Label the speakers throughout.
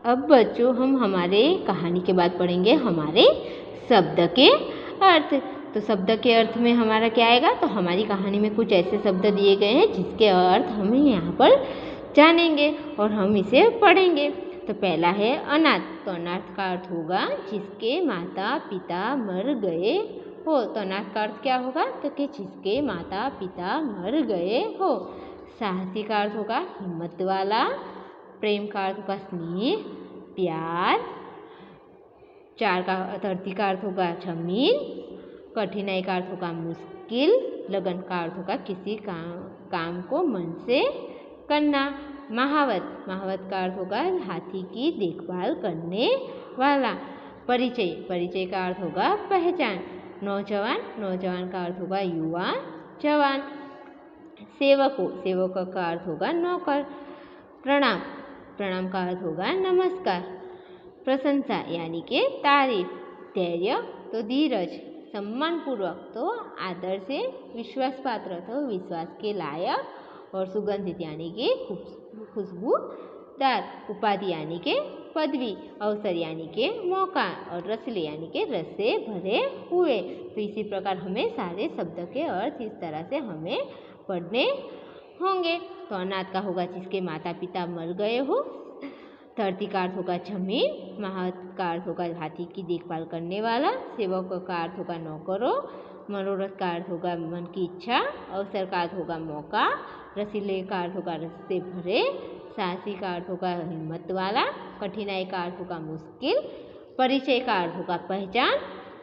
Speaker 1: अब बच्चों हम हमारे कहानी के बाद पढ़ेंगे हमारे शब्द के अर्थ। तो शब्द के अर्थ में हमारा क्या आएगा, तो हमारी कहानी में कुछ ऐसे शब्द दिए गए हैं जिसके अर्थ हम यहाँ पर जानेंगे और हम इसे पढ़ेंगे। तो पहला है अनाथ। तो अनाथ का अर्थ होगा जिसके माता पिता मर गए हो। तो अनाथ का अर्थ क्या होगा, तो कि जिसके माता पिता मर गए हो। साहसी का अर्थ होगा हिम्मत वाला। प्रेम का अर्थ होगा स्नेह प्यार। धरती का अर्थ होगा जमीन। कठिनाई का अर्थ होगा मुश्किल। लगन का अर्थ होगा किसी काम को मन से करना। महावत का अर्थ होगा हाथी की देखभाल करने वाला। परिचय का अर्थ होगा पहचान। नौजवान का अर्थ होगा युवा जवान। सेवक का अर्थ होगा नौकर। प्रणाम का अर्थ होगा नमस्कार। प्रशंसा यानी कि तारीफ। धैर्य तो धीरज। सम्मानपूर्वक तो आदर से। विश्वास पात्र तो विश्वास के लायक। और सुगंधित यानी कि खुशबूदार। उपाधि यानी कि पदवी। अवसर यानी कि मौका। और रसले यानी कि रस से भरे हुए। तो इसी प्रकार हमें सारे शब्द के अर्थ इस तरह से हमें पढ़ने होंगे। तो अनाथ का होगा जिसके माता पिता मर गए हो। धरती का अर्थ होगा जमीन। महावत का अर्थ होगा हाथी की देखभाल करने वाला। सेवक का अर्थ होगा नौकरों। मनोरथ का अर्थ होगा मन की इच्छा। अवसर का अर्थ होगा मौका। रसीले का अर्थ होगा रस से भरे। साहसी का अर्थ होगा हिम्मत वाला। कठिनाई का अर्थ होगा मुश्किल। परिचय का अर्थ होगा पहचान।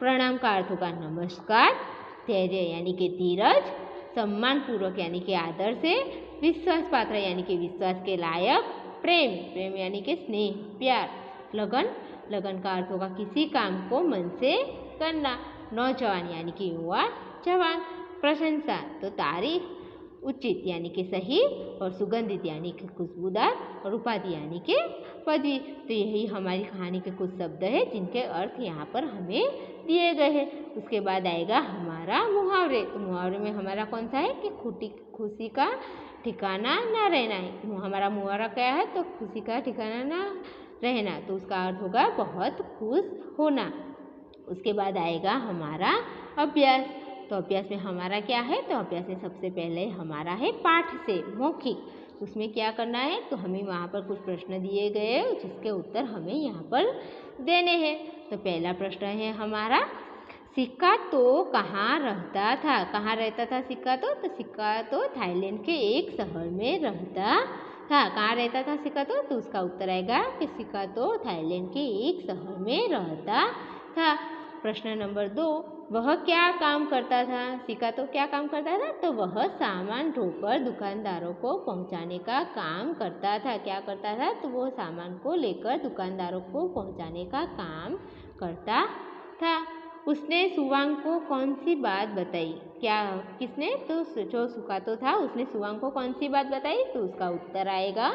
Speaker 1: प्रणाम का अर्थ होगा नमस्कार। धैर्य यानी कि धीरज। सम्मानपूर्वक यानी कि आदर से। विश्वास पात्र यानी कि विश्वास के लायक। प्रेम यानी कि स्नेह प्यार। लगन का अर्थ होगा किसी काम को मन से करना। नौजवान यानी कि युवा जवान। प्रशंसा तो तारीफ। उचित यानी कि सही। और सुगंधित यानी कि खुशबूदार। और उपाधि यानी कि पदवी। तो यही हमारी कहानी के कुछ शब्द हैं जिनके अर्थ यहाँ पर हमें दिए गए हैं। उसके बाद आएगा हमारा मुहावरे। तो मुहावरे में हमारा कौन सा है कि खुशी का ठिकाना ना रहना है। हमारा मुहावरा क्या है, तो खुशी का ठिकाना ना रहना। तो उसका अर्थ होगा बहुत खुश होना। उसके बाद आएगा हमारा अभ्यास। तो अभ्यास में हमारा क्या है, तो अभ्यास में सबसे पहले हमारा है पाठ से मौखिक। उसमें क्या करना है, तो हमें वहाँ पर कुछ प्रश्न दिए गए जिसके उत्तर हमें यहाँ पर देने हैं। तो पहला प्रश्न है हमारा, सिक्का तो कहाँ रहता था। कहाँ रहता था सिक्का तो सिक्का तो थाईलैंड के एक शहर में रहता था। कहाँ रहता था सिक्का तो उसका उत्तर आएगा कि सिक्का तो थाईलैंड के एक शहर में रहता था। प्रश्न नंबर 2, वह क्या काम करता था। सिक्का तो क्या काम करता था, तो वह सामान ढोकर दुकानदारों को पहुंचाने का काम करता था। क्या करता था, तो वो सामान को लेकर दुकानदारों को पहुंचाने का काम करता था। उसने सुवांग को कौन सी बात बताई। किसने, तो जो सुकातो था उसने सुवांग को कौन सी बात बताई, तो उसका उत्तर आएगा,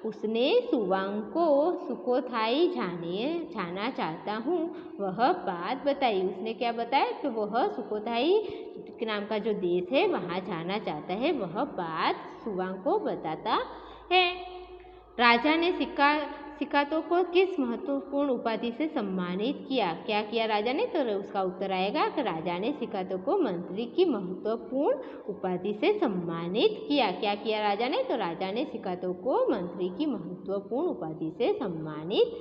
Speaker 1: उसने सुवांग को सुकोथाई जाना चाहता हूँ वह बात बताई। उसने क्या बताया, तो वह सुकोथाई नाम का जो देश है वहाँ जाना चाहता है, वह बात सुवांग को बताता है। राजा ने सिक्कातो को किस महत्वपूर्ण उपाधि से सम्मानित किया। क्या किया राजा ने, तो उसका उत्तर आएगा कि राजा ने सिक्कातो को मंत्री की महत्वपूर्ण उपाधि से सम्मानित किया। क्या किया राजा ने, तो राजा ने सिक्कातो को मंत्री की महत्वपूर्ण उपाधि से सम्मानित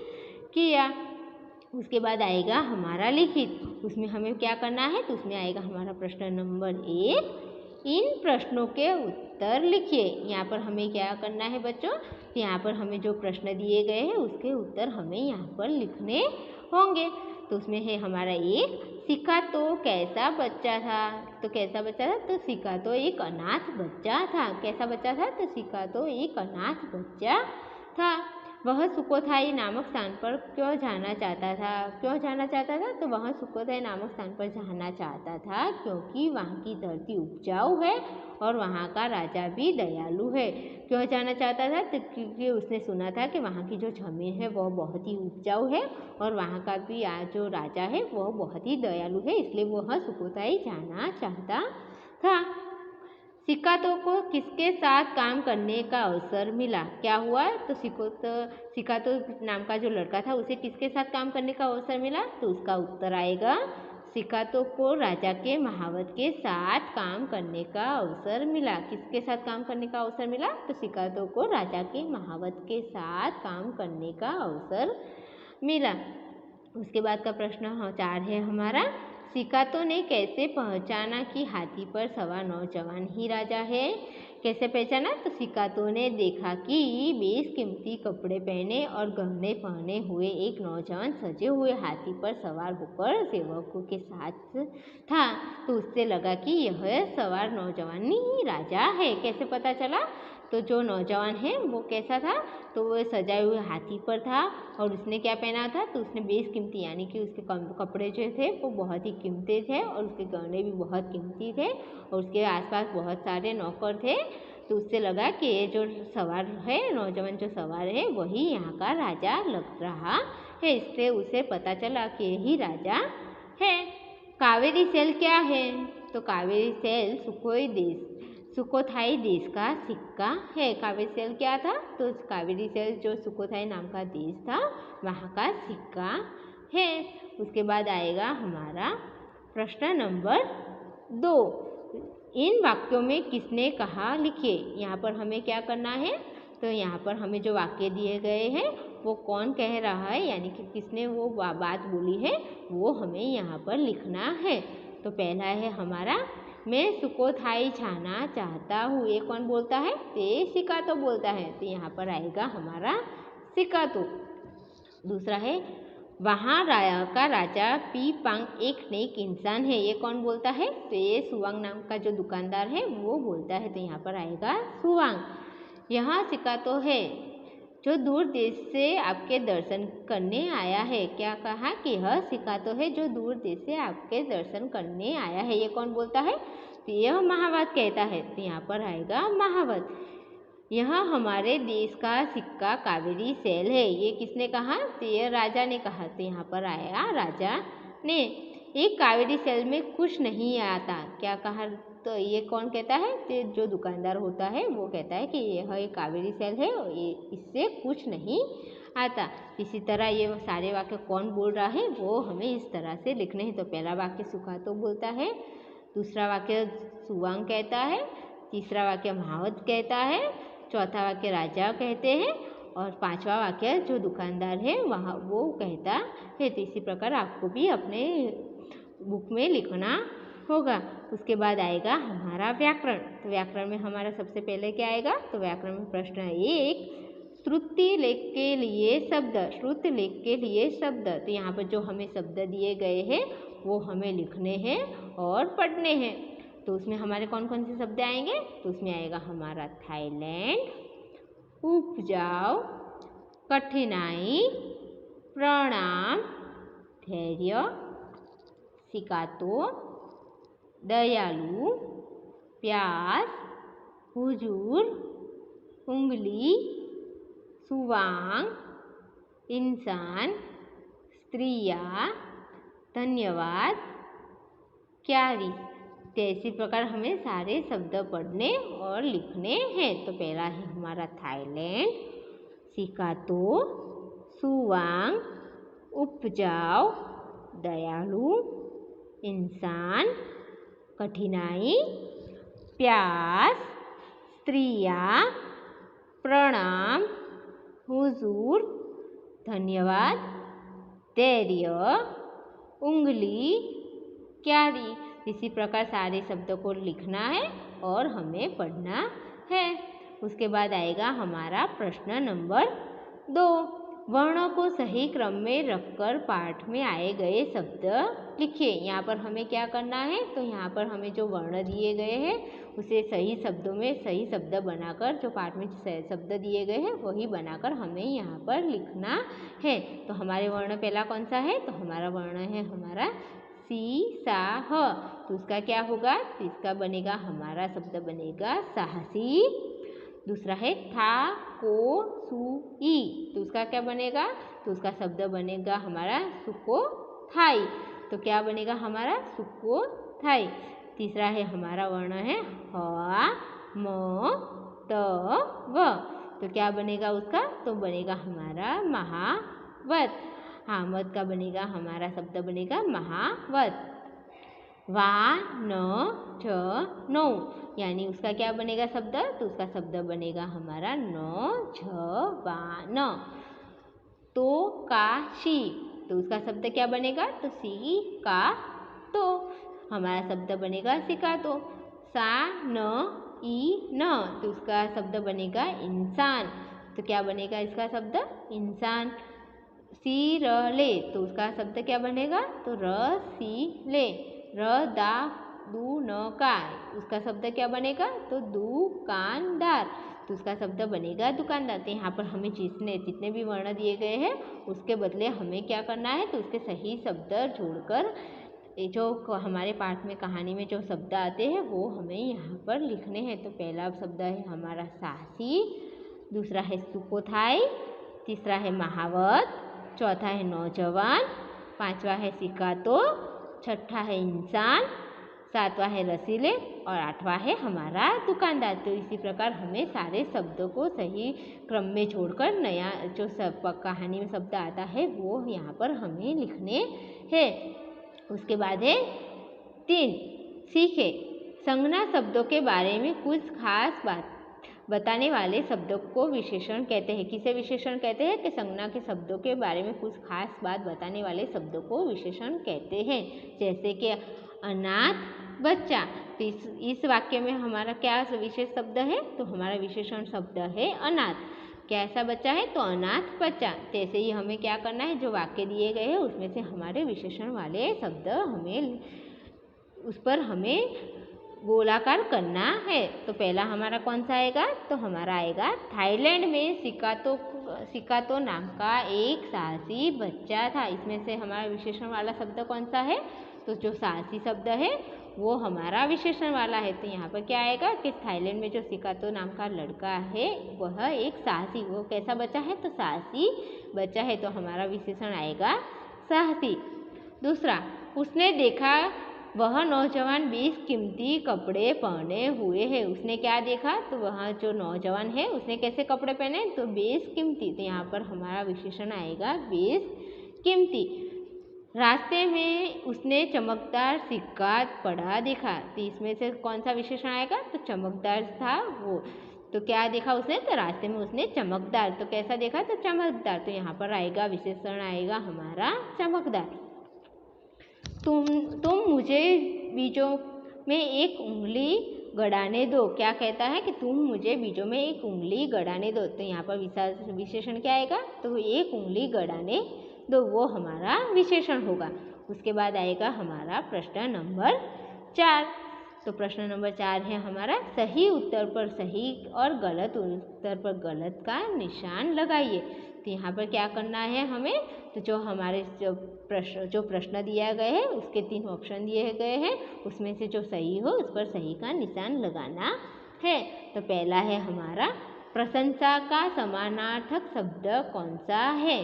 Speaker 1: किया। उसके बाद आएगा हमारा लिखित। उसमें हमें क्या करना है, तो उसमें आएगा हमारा प्रश्न नंबर 1, इन प्रश्नों के उत्तर लिखिए। यहाँ पर हमें क्या करना है बच्चों, तो यहाँ पर हमें जो प्रश्न दिए गए हैं उसके उत्तर हमें यहाँ पर लिखने होंगे। तो उसमें है हमारा 1, सिक्का तो कैसा बच्चा था। तो कैसा बच्चा था, तो सिक्का तो एक अनाथ बच्चा था। कैसा बच्चा था, तो सिक्का तो एक अनाथ बच्चा था। वह सुकोथाई नामक स्थान पर क्यों जाना चाहता था, तो वह सुकोथाई नामक स्थान पर जाना चाहता था क्योंकि वहाँ की धरती उपजाऊ है और वहाँ का राजा भी दयालु है। क्यों जाना चाहता था, तो क्योंकि उसने सुना था कि वहाँ की जो ज़मीन है वह बहुत ही उपजाऊ है और वहाँ का भी जो राजा है वह बहुत ही दयालु है, इसलिए वह सुकोथाई जाना चाहता था। सिकातो को किसके साथ काम करने का अवसर मिला? क्या हुआ? तो सिकातो नाम का जो लड़का था उसे किसके साथ काम करने का अवसर मिला? तो उसका उत्तर आएगा सिकातो को राजा के महावत के साथ काम करने का अवसर मिला। किसके साथ काम करने का अवसर मिला? तो सिकातो को राजा के महावत के साथ काम करने का अवसर मिला। उसके बाद का प्रश्न 4 है हमारा, सिकातो ने कैसे पहचाना कि हाथी पर सवार नौजवान ही राजा है? कैसे पहचाना? तो सिकातो ने देखा कि बेशकीमती कपड़े पहने और गहने पहने हुए एक नौजवान सजे हुए हाथी पर सवार होकर सेवकों के साथ था, तो उससे लगा कि यह सवार नौजवान ही राजा है। कैसे पता चला? तो जो नौजवान है वो कैसा था? तो वो सजाए हुए हाथी पर था और उसने क्या पहना था? तो उसने बेशकीमती यानी कि उसके कपड़े जो थे वो बहुत ही कीमती थे और उसके गहने भी बहुत कीमती थे और उसके आसपास बहुत सारे नौकर थे। तो उससे लगा कि ये जो सवार है, नौजवान जो सवार है वही यहाँ का राजा लग रहा है। इससे उसे पता चला कि यही राजा है। कावेरी सेल क्या है? तो कावेरी सेल सुखोथाई देश का सिक्का है। कावेरी सेल क्या था? तो कावेरी सेल जो सुखोथाई नाम का देश था वहाँ का सिक्का है। उसके बाद आएगा हमारा प्रश्न नंबर 2, इन वाक्यों में किसने कहा लिखिए। यहाँ पर हमें क्या करना है? तो यहाँ पर हमें जो वाक्य दिए गए हैं वो कौन कह रहा है यानी कि किसने वो बात बोली है वो हमें यहाँ पर लिखना है। तो पहला है हमारा, मैं सुखोथाई जाना चाहता हूँ। ये कौन बोलता है? तो ये सिकातो बोलता है। तो यहाँ पर आएगा हमारा सिकातो। दूसरा है, वहाँ का राजा पीपांग एक नेक इंसान है। ये कौन बोलता है? तो ये सुवांग नाम का जो दुकानदार है वो बोलता है। तो यहाँ पर आएगा सुवांग। यहाँ सिकातो है जो दूर देश से आपके दर्शन करने आया है। क्या कहा? कि यह सिकातो है जो दूर देश से आपके दर्शन करने आया है। ये कौन बोलता है? तो यह महावत कहता है। तो यहाँ पर आएगा महावत। यह हमारे देश का सिक्का कावेरी सेल है। ये किसने कहा? तो यह राजा ने कहा। तो यहाँ पर आया राजा ने। एक कावेरी सेल में कुछ नहीं आता। क्या कहा? तो ये कौन कहता है? तो जो दुकानदार होता है वो कहता है कि यह एक कावेरी सेल है और ये इससे कुछ नहीं आता। इसी तरह ये सारे वाक्य कौन बोल रहा है वो हमें इस तरह से लिखने हैं। तो पहला वाक्य सुकातो बोलता है, दूसरा वाक्य सुवांग कहता है, तीसरा वाक्य महावत कहता है, चौथा वाक्य राजा कहते हैं और पांचवा वाक्य जो दुकानदार है वहाँ वो कहता है। तो इसी प्रकार आपको भी अपने बुक में लिखना होगा। उसके बाद आएगा हमारा व्याकरण। तो व्याकरण में हमारा सबसे पहले क्या आएगा? तो व्याकरण में प्रश्न 1, श्रुति लेख के लिए शब्द। श्रुति लेख के लिए शब्द। तो यहाँ पर जो हमें शब्द दिए गए हैं वो हमें लिखने हैं और पढ़ने हैं। तो उसमें हमारे कौन कौन से शब्द आएंगे? तो उसमें आएगा हमारा थाईलैंड, उपजाऊ, कठिनाई, प्रणाम, धैर्य, सिकातो, दयालु, प्यास, हुजूर, उंगली, सुवांग, इंसान, स्त्रिया, धन्यवाद, क्यारी। तो इसी प्रकार हमें सारे शब्द पढ़ने और लिखने हैं। तो पहला है हमारा थाईलैंड, सिकातो, सुवांग, उपजाऊ, दयालु, इंसान, कठिनाई, प्यास, स्त्रिया, प्रणाम, हुजूर, धन्यवाद, धैर्य, उंगली, क्यारी। इसी प्रकार सारे शब्दों को लिखना है और हमें पढ़ना है। उसके बाद आएगा हमारा प्रश्न नंबर 2, वर्णों को सही क्रम में रखकर पाठ में आए गए शब्द लिखिए। यहाँ पर हमें क्या करना है? तो यहाँ पर हमें जो वर्ण दिए गए हैं उसे सही शब्दों में सही शब्द बनाकर, जो पाठ में शब्द दिए गए हैं वही बनाकर हमें यहाँ पर लिखना है। तो हमारे वर्ण पहला कौन सा है? तो हमारा वर्ण है हमारा सी सा ह। तो उसका क्या होगा? तो इसका बनेगा हमारा शब्द बनेगा साहसी। दूसरा है था को सु ई। तो उसका क्या बनेगा? तो उसका शब्द बनेगा हमारा सुको थाई। तो क्या बनेगा हमारा? सुको थाई। तीसरा है हमारा वर्ण है ह, म, त, व। तो क्या बनेगा उसका? तो बनेगा हमारा महावत। हाँ, मत का बनेगा हमारा शब्द बनेगा महावत। वा, न, च, नौ, यानी उसका क्या बनेगा शब्द? तो उसका शब्द बनेगा हमारा न, छ, वा, न। तो, का, शी, तो उसका शब्द क्या बनेगा? तो सी, का, तो हमारा शब्द बनेगा सिका तो। सा, न, ई, न, तो उसका शब्द बनेगा इंसान। तो क्या बनेगा इसका शब्द? इंसान। सी, र, ले, तो उसका शब्द क्या बनेगा? तो र, सी, ले। र, दा, दू, न, का, उसका शब्द क्या बनेगा? तो दुकानदार। तो उसका शब्द बनेगा दुकानदार। तो यहाँ पर हमें जितने भी वर्ण दिए गए हैं उसके बदले हमें क्या करना है? तो उसके सही शब्द जोड़कर जो हमारे पाठ में कहानी में जो शब्द आते हैं वो हमें यहाँ पर लिखने हैं। तो पहला शब्द है हमारा साहसी, दूसरा है सुकोथाई, तीसरा है महावत, चौथा है नौजवान, पांचवा है सिकातो, छठा है इंसान, सातवां है रसीले और आठवां है हमारा दुकानदार। तो इसी प्रकार हमें सारे शब्दों को सही क्रम में जोड़कर नया जो कहानी में शब्द आता है वो यहाँ पर हमें लिखने हैं। उसके बाद है 3, सीखे। संज्ञा शब्दों के बारे में कुछ खास बात बताने वाले शब्दों को विशेषण कहते हैं। किसे विशेषण कहते हैं? कि संज्ञा के शब्दों के बारे में कुछ खास बात बताने वाले शब्दों को विशेषण कहते हैं। जैसे कि अनाथ बच्चा। तो इस वाक्य में हमारा क्या विशेष शब्द है? तो हमारा विशेषण शब्द है अनाथ। कैसा बच्चा है? तो अनाथ बच्चा। जैसे ही हमें क्या करना है? जो वाक्य दिए गए हैं उसमें से हमारे विशेषण वाले शब्द उस पर हमें गोलाकार करना है। तो पहला हमारा कौन सा आएगा? तो हमारा आएगा थाईलैंड में सिकातो नाम का एक साहसी बच्चा था। इसमें से हमारा विशेषण वाला शब्द कौन सा है? तो जो साहसी शब्द है वो हमारा विशेषण वाला है। तो यहाँ पर क्या आएगा कि थाईलैंड में जो सिकातो नाम का लड़का है वह एक साहसी, वो कैसा बच्चा है? तो साहसी बच्चा है। तो हमारा विशेषण आएगा साहसी। दूसरा, उसने देखा वह नौजवान 20 कीमती कपड़े पहने हुए है। उसने क्या देखा? तो वह जो नौजवान है उसने कैसे कपड़े पहने? तो 20 कीमती। तो यहाँ पर हमारा विशेषण आएगा 20 कीमती। रास्ते में उसने चमकदार सिक्का पड़ा देखा। तो इसमें से कौन सा विशेषण आएगा? तो चमकदार था वो। तो क्या देखा उसने? तो रास्ते में उसने चमकदार। तो कैसा देखा? तो चमकदार। तो यहाँ पर आएगा विशेषण आएगा हमारा चमकदार। तुम मुझे बीजों में एक उंगली गड़ाने दो। क्या कहता है? कि तुम मुझे बीजों में एक उंगली गड़ाने दो। तो यहाँ पर विशेषण क्या आएगा? तो एक उंगली गड़ाने दो, वो हमारा विशेषण होगा। उसके बाद आएगा हमारा प्रश्न नंबर 4। तो प्रश्न नंबर 4 है हमारा सही उत्तर पर सही और गलत उत्तर पर गलत का निशान लगाइए। तो यहाँ पर क्या करना है हमें? तो जो हमारे जो प्रश्न दिया गया है उसके 3 ऑप्शन दिए गए हैं, उसमें से जो सही हो उस पर सही का निशान लगाना है। तो पहला है हमारा प्रशंसा का समानार्थक शब्द कौन सा है?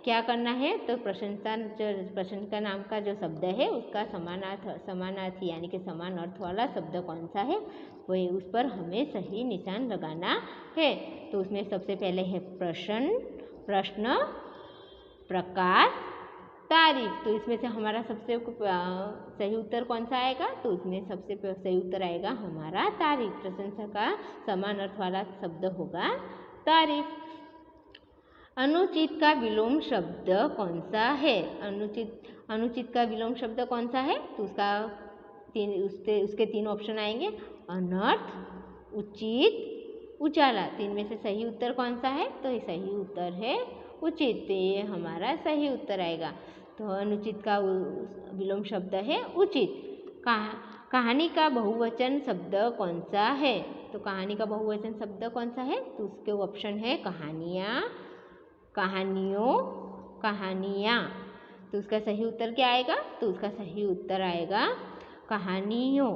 Speaker 1: क्या करना है? तो प्रशंसा नाम का जो शब्द है उसका समानार्थी यानी कि समान अर्थ वाला शब्द कौन सा है वही उस पर हमें सही निशान लगाना है। तो उसमें सबसे पहले है प्रश्न, प्रकाश, तारीफ। तो इसमें से हमारा सबसे सही उत्तर कौन सा आएगा? तो उसमें सबसे सही उत्तर आएगा हमारा तारीफ। प्रशंसा का समान अर्थ वाला शब्द होगा तारीफ। अनुचित का विलोम शब्द कौन सा है? अनुचित का विलोम शब्द कौन सा है? तो उसके 3 ऑप्शन आएंगे, अनर्थ, उचित, उजाला। 3 में से सही उत्तर कौन सा है? तो सही उत्तर है उचित। तो ये हमारा सही उत्तर आएगा। तो अनुचित का विलोम शब्द है उचित। कहानी का बहुवचन शब्द कौन सा है? तो कहानी का बहुवचन शब्द कौन सा है? तो उसके ऑप्शन है कहानियाँ, कहानियों, कहानियाँ। तो उसका सही उत्तर क्या आएगा? तो उसका सही उत्तर आएगा कहानियों।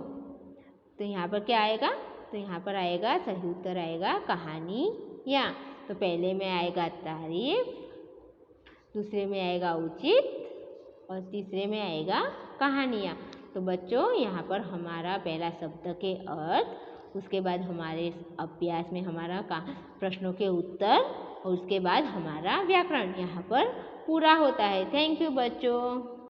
Speaker 1: तो यहाँ पर क्या आएगा? तो यहाँ पर आएगा सही उत्तर आएगा कहानियाँ। तो पहले में आएगा तारीफ, दूसरे में आएगा उचित और तीसरे में आएगा कहानियाँ। तो बच्चों यहाँ पर हमारा पहला शब्द के अर्थ, उसके बाद हमारे अभ्यास में हमारा प्रश्नों के उत्तर और उसके बाद हमारा व्याकरण यहाँ पर पूरा होता है। थैंक यू बच्चों।